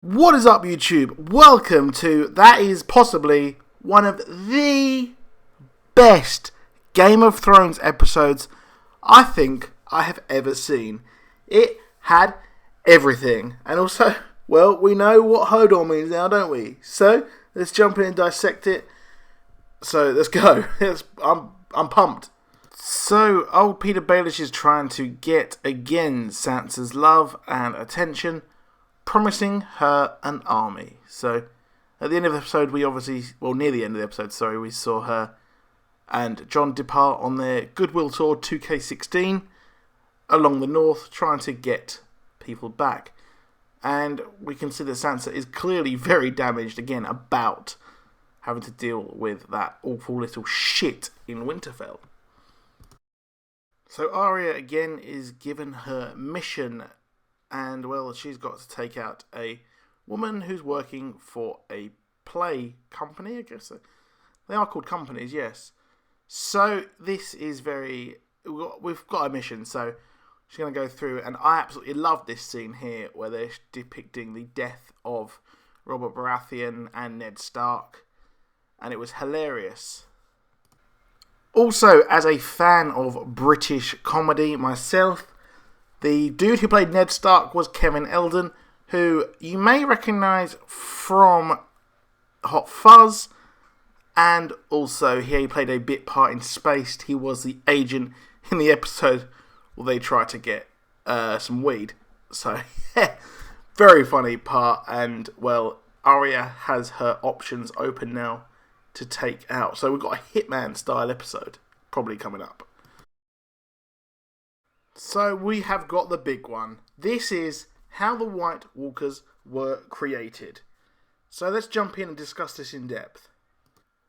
What is up, YouTube? Welcome to that is possibly one of the best Game of Thrones episodes I think I have ever seen. It had everything. And also, well, we know what Hodor means now, don't we? So, let's jump in and dissect it. So, let's go. I'm pumped. So, old Peter Baelish is trying to get again Sansa's love and attention, promising her an army. So, at the end of the episode, near the end of the episode, we saw her and Jon depart on their goodwill tour 2K16 along the north, trying to get people back. And we can see that Sansa is clearly very damaged, again, about having to deal with that awful little shit in Winterfell. So Arya, again, is given her mission, and, well, she's got to take out a woman who's working for a play company, I guess. They are called companies, yes. So this is we've got a mission, so she's going to go through, and I absolutely love this scene here where they're depicting the death of Robert Baratheon and Ned Stark, and it was hilarious. Also, as a fan of British comedy myself, the dude who played Ned Stark was Kevin Eldon, who you may recognise from Hot Fuzz, and also he played a bit part in Spaced. He was the agent in the episode where they tried to get some weed. So, very funny part, and, well, Arya has her options open now to take out. So we've got a Hitman style episode probably coming up. So we have got the big one. This is how the White Walkers were created. So let's jump in and discuss this in depth.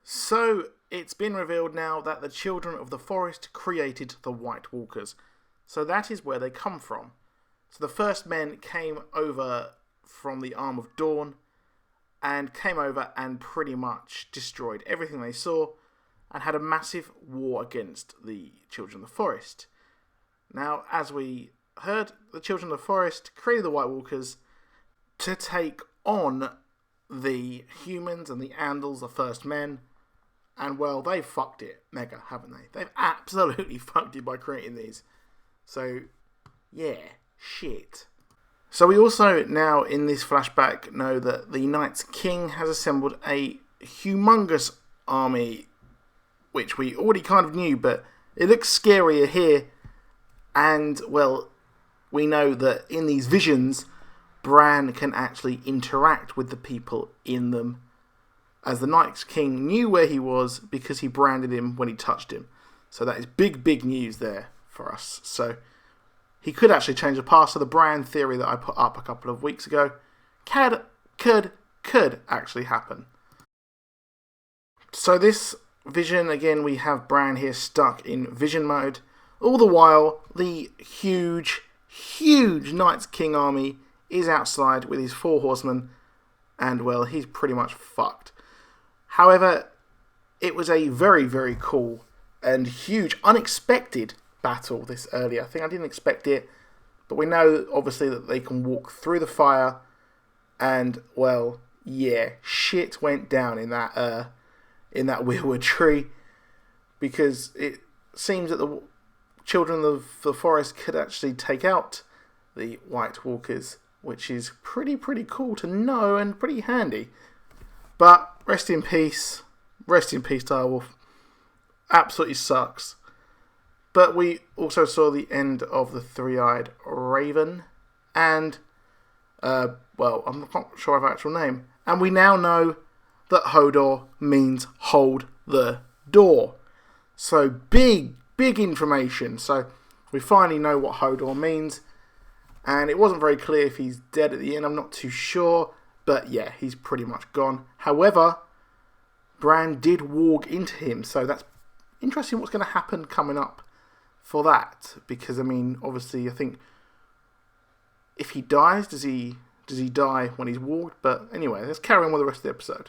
So it's been revealed now that the Children of the Forest created the White Walkers. So that is where they come from. So the first men came over from the Arm of Dawn and came over and pretty much destroyed everything they saw and had a massive war against the Children of the Forest. Now, as we heard, the Children of the Forest created the White Walkers to take on the humans and the Andals, the first men, and, well, they've fucked it mega, haven't they? They've absolutely fucked it by creating these. So, yeah, shit. So we also now, in this flashback, know that the Night's King has assembled a humongous army, which we already kind of knew, but it looks scarier here. And, well, we know that in these visions, Bran can actually interact with the people in them, as the Night's King knew where he was because he branded him when he touched him. So that is big, big news there for us. So he could actually change the past. So the Bran theory that I put up a couple of weeks ago could actually happen. So this vision, again, we have Bran here stuck in vision mode. All the while, the huge Night's King army is outside with his 4 horsemen, and, well, he's pretty much fucked. However, it was a very, very cool and huge, unexpected battle this early. I think I didn't expect it, but we know, obviously, that they can walk through the fire, and, well, yeah, shit went down in that weirwood tree, because it seems that the Children of the Forest could actually take out the White Walkers, which is pretty cool to know and pretty handy. But rest in peace, Direwolf. Absolutely sucks. But we also saw the end of the Three-Eyed Raven, and, well, I'm not sure of her actual name. And we now know that Hodor means hold the door. So big information. So we finally know what Hodor means. And it wasn't very clear if he's dead at the end. I'm not too sure. But yeah, he's pretty much gone. However, Bran did walk into him. So that's interesting what's going to happen coming up for that. Because, I mean, obviously, I think if he dies, does he die when he's walked? But anyway, let's carry on with the rest of the episode.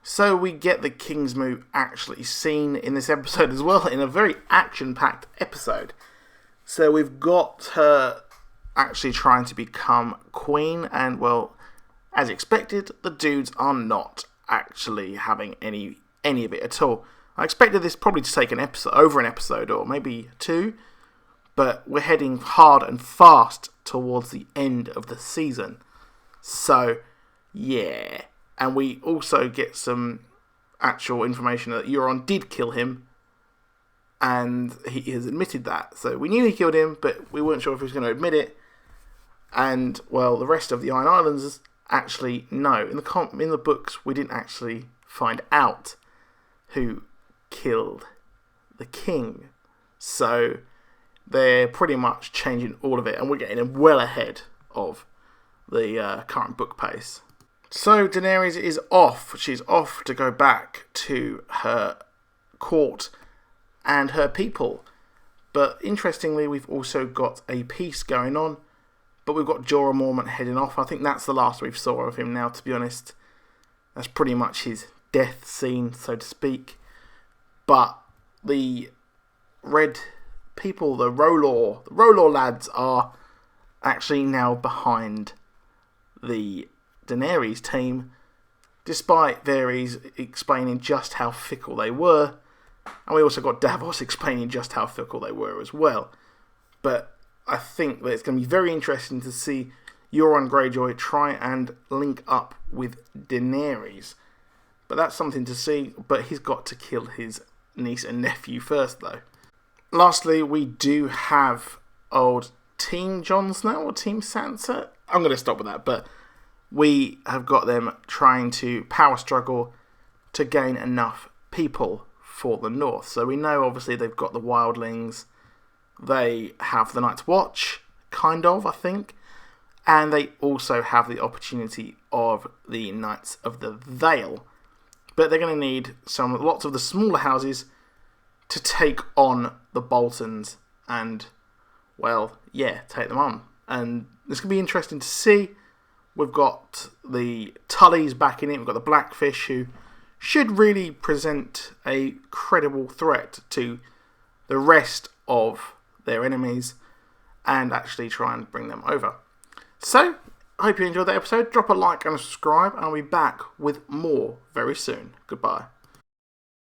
So we get the King's Move actually seen in this episode as well, in a very action-packed episode. So we've got her actually trying to become queen, and, well, as expected, the dudes are not actually having any of it at all. I expected this probably to take an episode or maybe two, but we're heading hard and fast towards the end of the season. So, yeah. And we also get some actual information that Euron did kill him, and he has admitted that. So we knew he killed him, but we weren't sure if he was going to admit it. And, well, the rest of the Iron Islanders actually know. In the books, we didn't actually find out who killed the king. So they're pretty much changing all of it, and we're getting well ahead of the current book pace. So Daenerys is off. She's off to go back to her court and her people. But interestingly, we've also got a peace going on. But we've got Jorah Mormont heading off. I think that's the last we've saw of him now, to be honest. That's pretty much his death scene, so to speak. But the red people, the Rolor lads are actually now behind the Daenerys team, despite Varys explaining just how fickle they were. And we also got Davos explaining just how fickle they were as well. But I think that it's going to be very interesting to see Euron Greyjoy try and link up with Daenerys. But that's something to see. But he's got to kill his niece and nephew first, though. Lastly, we do have old Team Jon Snow or Team Sansa. I'm going to stop with that. But we have got them trying to power struggle to gain enough people for the North. So we know, obviously, they've got the wildlings. They have the Night's Watch, kind of, I think. And they also have the opportunity of the Knights of the Vale. But they're going to need lots of the smaller houses to take on the Boltons and, well, yeah, take them on. And it's going to be interesting to see. We've got the Tullys back in it. We've got the Blackfish, who should really present a credible threat to the rest of their enemies and actually try and bring them over. So, I hope you enjoyed that episode. Drop a like and a subscribe, and I'll be back with more very soon. Goodbye.